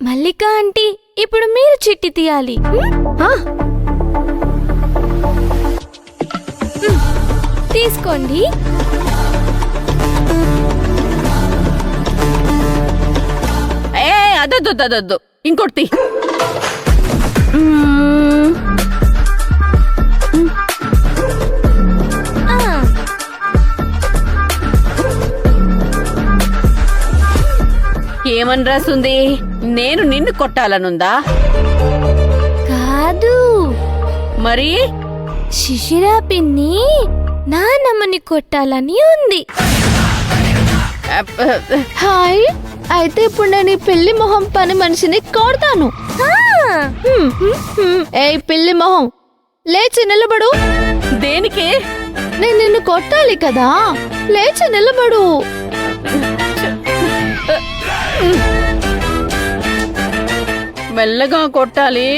మల్లిక aunty ఇప్పుడు మీరు చిట్టి తీయాలి. తీసుకోండి. అదొద్దు ఇంకోటి. ఏమని రాసుంది? నేను నిన్ను కొట్టాలనుందా? కాదు, మరి శిశిరా పిన్ని నానమ్మని కొట్టాలని ఉంది. హాయ్, అయితే ఇప్పుడు నేను ఈ పిల్లి మొహం పని మనిషిని కొడతాను. ఏ పిల్లి మొహం, లేచి నిలబడు. దేనికి? నేను నిన్ను కొట్టాలి కదా, లేచి నిలబడు. మెల్లగా కొట్టాలి.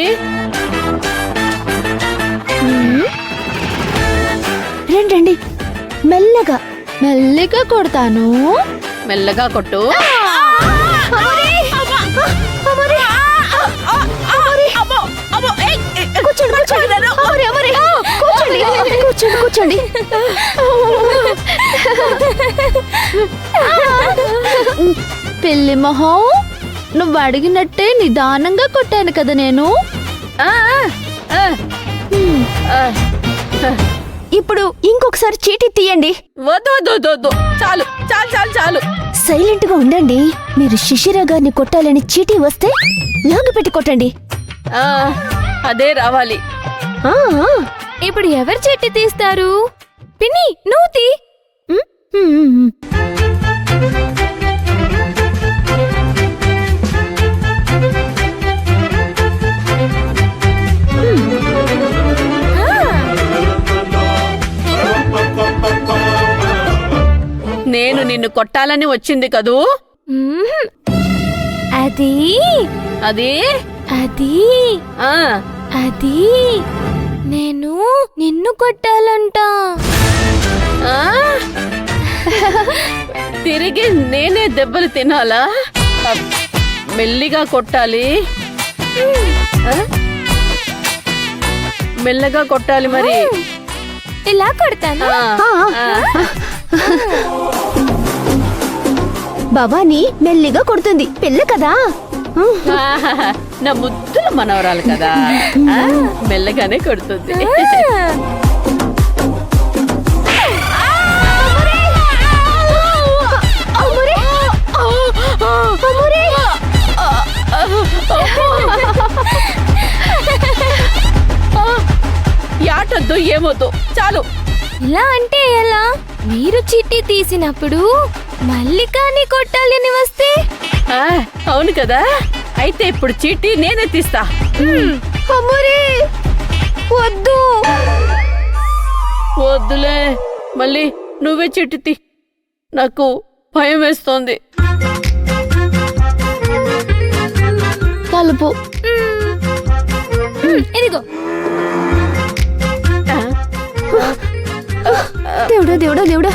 రండి, మెల్లగా మెల్లిగా కొడతాను. మెల్లగా కొట్టు. కూర్చోండి. పిల్లి మొహం, నువ్వు అడిగినట్టే నిదానంగా కొట్టాను కదా నేను. ఇప్పుడు ఇంకొకసారి చీటీ తీయండి. వద్దు, చాలు చాలు చాలు చాలు. సైలెంట్ గా ఉండండి. మీరు శిశిరా గారిని కొట్టాలని చీటీ వస్తే లాగి పెట్టి కొట్టండి. అదే రావాలి. ఇప్పుడు ఎవరు చిట్టి తీస్తారు? పిన్ని నువ్వు తీ. నేను నిన్ను కొట్టాలని వచ్చింది కదూ. అది అది అది ఆ అది నేను నిన్ను కొట్టాలంట. తిరిగి నేనే దెబ్బలు తినాలా? మెల్లిగా కొట్టాలి. మెల్లగా కొట్టాలి. మరి ఇలా కొడతాను. భవానీ మెల్లిగా కొడుతుంది, పిల్ల కదా. నా ముద్దుల మనవరాలు కదా, మెల్లగానే కొడుతుంది. యాటొద్దు, ఏమొద్దు, చాలు. ఇలా అంటే ఎలా? మీరు చిట్టి తీసినప్పుడు మల్లికాని కొట్టాలని వస్తే? అవును కదా, అయితే ఇప్పుడు చీటీ నేనే తీస్తా. వద్దు, వద్దులే, మళ్ళీ నువ్వే చీటీ తీ. నాకు భయం వేస్తోంది. కలుపు. ఇదిగో. దేవుడా దేవుడా దేవుడా.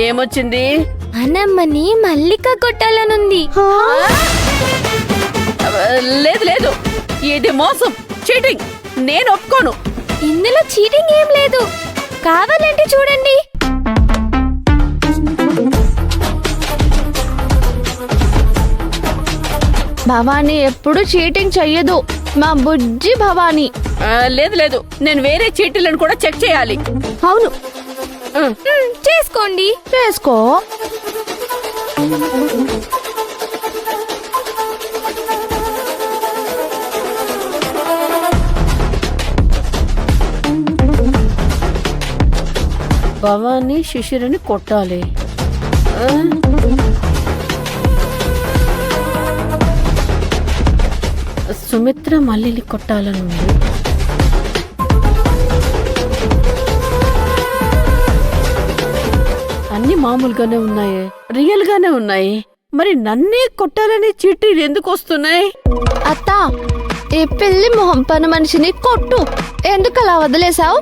ఏమొచ్చింది? మనమ్మని మల్లిక కొట్టాలనుంది. లేదు లేదు, ఇది మోసం, చీటింగ్. నేను ఒప్పుకోను. ఇందులో చీటింగ్ ఏం లేదు, కావాలంటే చూడండి. భవానీ ఎప్పుడు చీటింగ్ చెయ్యదు, మా బుజ్జి భవానీ. లేదు లేదు, నేను వేరే చీటీలను కూడా చెక్ చేయాలి. అవును, చేసుకోండి. చేసుకో. భవానీ శిశిరని కొట్టాలి. సుమిత్ర మల్లిని కొట్టాలని ఉంది. అన్ని మామూలుగానే ఉన్నాయి, రియల్ గానే ఉన్నాయి. మరి నన్నే కొట్టాలనే చీటీలు ఎందుకు వస్తున్నాయి? అత్త, ఈ పిల్లి మొహం పని మనిషిని కొట్టు. ఎందుకు అలా వదిలేసావు?